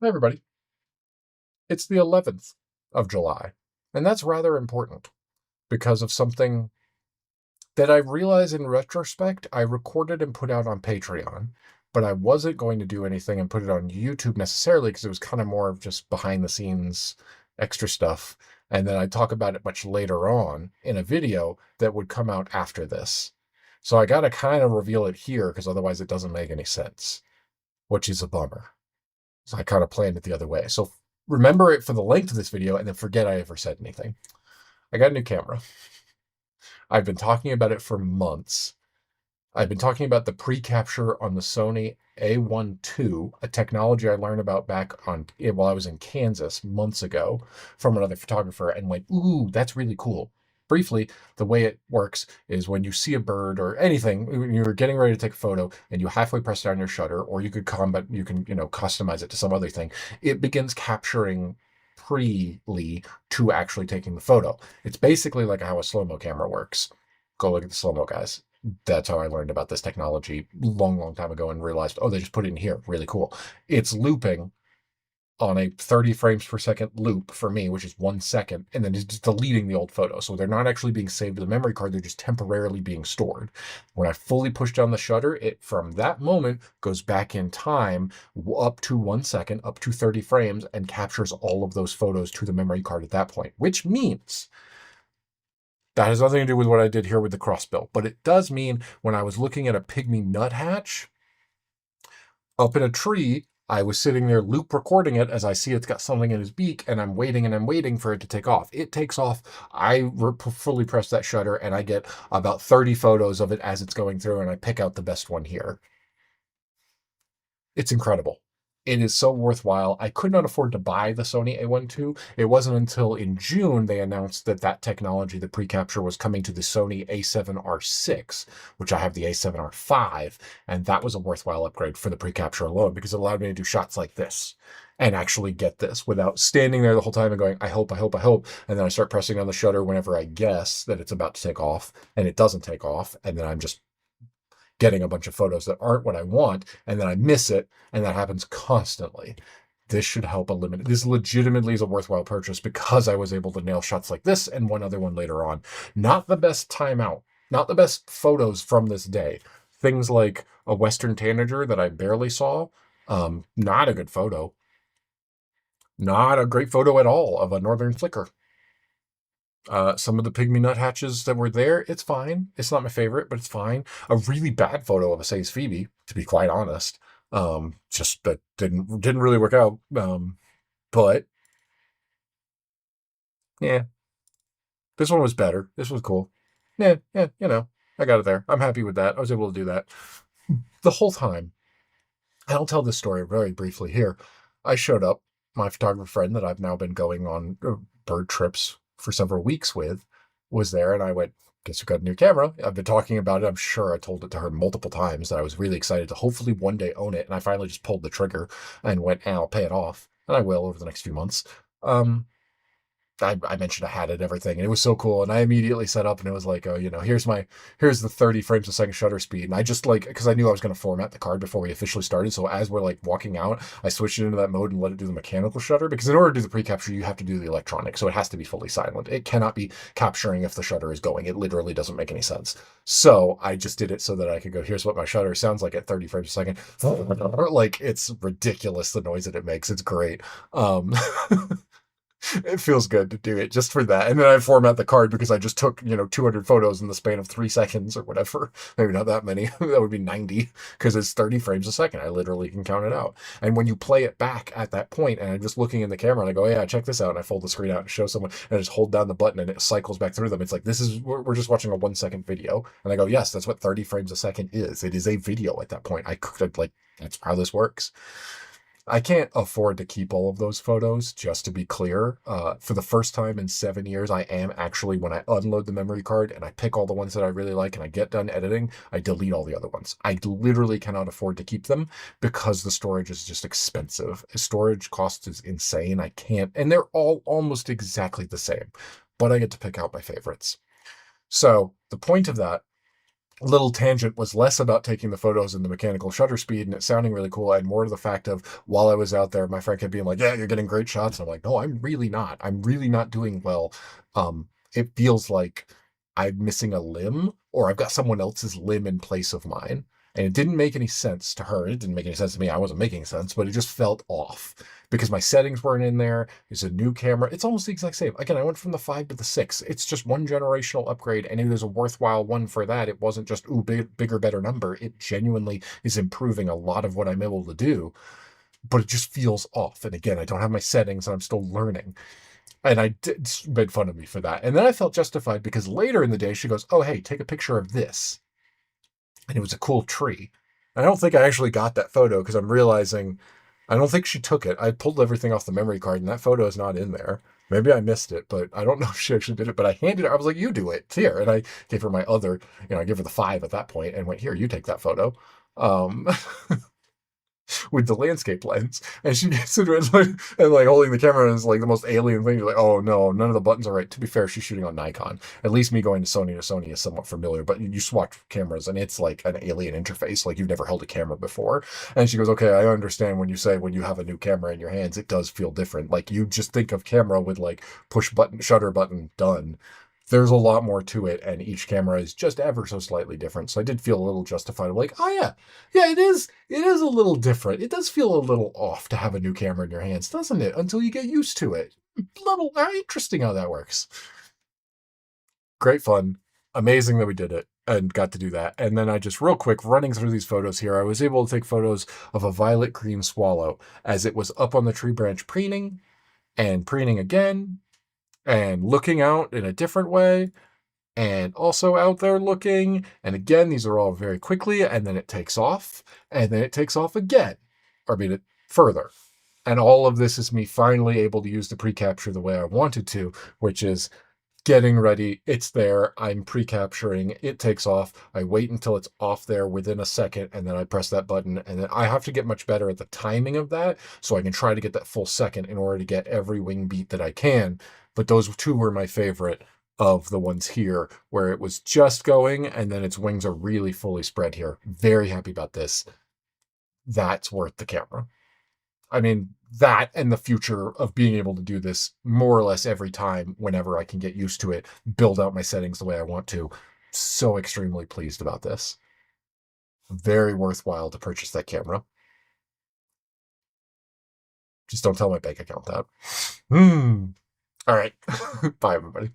Hi, everybody. It's the 11th of July, and that's rather important because of something that I realize in retrospect I recorded and put out on Patreon, but I wasn't going to do anything and put it on YouTube necessarily because it was kind of more of just behind the scenes extra stuff. And then I'd talk about it much later on in a video that would come out after this. So I got to kind of reveal it here because otherwise it doesn't make any sense, which is a bummer. So I kind of planned it the other way. So remember it for the length of this video and then forget I ever said anything. I got a new camera. I've been talking about it for months. I've been talking about the pre-capture on the Sony A1 II, a technology I learned about back on while I was in Kansas months ago from another photographer and went, ooh, that's really cool. Briefly, the way it works is when you see a bird or anything, when you're getting ready to take a photo and you halfway press down your shutter, or you could customize it to some other thing, it begins capturing pre-ly to actually taking the photo. It's basically like how a slow-mo camera works. Go look at the slow-mo guys. That's how I learned about this technology long time ago and realized, oh, they just put it in here. Really cool. It's looping on a 30 frames per second loop for me, which is 1 second, and then it's just deleting the old photo. So they're not actually being saved to the memory card, they're just temporarily being stored. When I fully push down the shutter, it from that moment goes back in time up to 1 second, up to 30 frames, and captures all of those photos to the memory card at that point, which means that has nothing to do with what I did here with the crossbill, but it does mean when I was looking at a pygmy nuthatch up in a tree, I was sitting there loop recording it as I see it's got something in his beak, and I'm waiting for it to take off. It takes off. I fully press that shutter, and I get about 30 photos of it as it's going through, and I pick out the best one here. It's incredible. It is so worthwhile. I could not afford to buy the Sony A1 II. It wasn't until in June they announced that technology, the pre-capture, was coming to the Sony A7R6, which I have the A7R5, and that was a worthwhile upgrade for the pre-capture alone because it allowed me to do shots like this and actually get this without standing there the whole time and going, I hope, and then I start pressing on the shutter whenever I guess that it's about to take off, and it doesn't take off, and then I'm just getting a bunch of photos that aren't what I want, and then I miss it, and that happens constantly. This should help eliminate. This legitimately is a worthwhile purchase because I was able to nail shots like this and one other one later on. Not the best timeout, not the best photos from this day. Things like a Western tanager that I barely saw. Not a good photo. Not a great photo at all of a northern flicker. Some of the pygmy nuthatches that were there, it's fine. It's not my favorite, but it's fine. A really bad photo of a Say's Phoebe, to be quite honest. Just that didn't really work out. But yeah, this one was better. This was cool. Yeah, I got it there. I'm happy with that. I was able to do that. The whole time, I'll tell this story very briefly here. I showed up, my photographer friend that I've now been going on bird trips for several weeks with was there, and I went, guess we got a new camera. I've been talking about it. I'm sure I told it to her multiple times that I was really excited to hopefully one day own it, and I finally just pulled the trigger and went, I'll pay it off, and I will over the next few months. I mentioned I had it and everything, and it was so cool. And I immediately set up, and it was like, oh, here's the 30 frames a second shutter speed. And I just because I knew I was going to format the card before we officially started. So as we're like walking out, I switched it into that mode and let it do the mechanical shutter, because in order to do the pre-capture, you have to do the electronic. So it has to be fully silent. It cannot be capturing if the shutter is going. It literally doesn't make any sense. So I just did it so that I could go, here's what my shutter sounds like at 30 frames a second. Like, it's ridiculous, the noise that it makes. It's great. It feels good to do it just for that. And then I format the card because I just took, 200 photos in the span of 3 seconds or whatever. Maybe not that many. That would be 90 because it's 30 frames a second. I literally can count it out. And when you play it back at that point and I'm just looking in the camera and I go, yeah, check this out. And I fold the screen out and show someone and I just hold down the button and it cycles back through them. It's like, we're just watching a 1 second video. And I go, yes, that's what 30 frames a second is. It is a video at that point. I could that's how this works. I can't afford to keep all of those photos, just to be clear. For the first time in 7 years, I am actually, when I unload the memory card and I pick all the ones that I really like and I get done editing, I delete all the other ones. I literally cannot afford to keep them because the storage is just expensive. Storage cost is insane. I can't, and they're all almost exactly the same, but I get to pick out my favorites. So the point of that little tangent was less about taking the photos and the mechanical shutter speed and it sounding really cool, and more to the fact of while I was out there, my friend kept being like, "Yeah, you're getting great shots." And I'm like, "No, I'm really not. I'm really not doing well. It feels like I'm missing a limb, or I've got someone else's limb in place of mine." And it didn't make any sense to her. It didn't make any sense to me. I wasn't making sense, but it just felt off because my settings weren't in there. It's a new camera. It's almost the exact same. Again, I went from the 5 to the 6. It's just one generational upgrade, and it is a worthwhile one for that. It wasn't just, ooh, bigger, better number. It genuinely is improving a lot of what I'm able to do, but it just feels off. And again, I don't have my settings, and I'm still learning. And I did made fun of me for that. And then I felt justified because later in the day, she goes, "Oh, hey, take a picture of this." And it was a cool tree. I don't think I actually got that photo because I'm realizing I don't think she took it. I pulled everything off the memory card and that photo is not in there. Maybe I missed it, but I don't know if she actually did it. But I handed her, I was like, "You do it. It's here." And I gave her my other, I gave her the 5 at that point and went, "Here, you take that photo." Um, with the landscape lens, and she gets it and holding the camera is like the most alien thing. You're like, oh no, none of the buttons are right. To be fair, she's shooting on Nikon. At least me going to Sony is somewhat familiar, but you swatch cameras and it's like an alien interface, like you've never held a camera before. And she goes, "Okay, I understand when you say when you have a new camera in your hands, it does feel different. Like you just think of camera with like push button, shutter button, done." There's a lot more to it, and each camera is just ever so slightly different. So I did feel a little justified of like, oh yeah, yeah, it is. It is a little different. It does feel a little off to have a new camera in your hands, doesn't it? Until you get used to it. Little interesting how that works. Great fun. Amazing that we did it and got to do that. And then I just real quick running through these photos here, I was able to take photos of a violet green swallow as it was up on the tree branch preening and preening again and looking out in a different way and also out there looking. And again, these are all very quickly, and then it takes off, and then it takes off again, or I mean, it further. And all of this is me finally able to use the pre-capture the way I wanted to, which is getting ready. It's there. I'm pre-capturing. It takes off. I wait until it's off there within a second, and then I press that button. And then I have to get much better at the timing of that, so I can try to get that full second in order to get every wing beat that I can. But those two were my favorite of the ones here, where it was just going, and then its wings are really fully spread here. Very happy about this. That's worth the camera. I mean, that and the future of being able to do this more or less every time whenever I can get used to it, build out my settings the way I want to. So extremely pleased about this. Very worthwhile to purchase that camera. Just don't tell my bank account that. All right. Bye, everybody.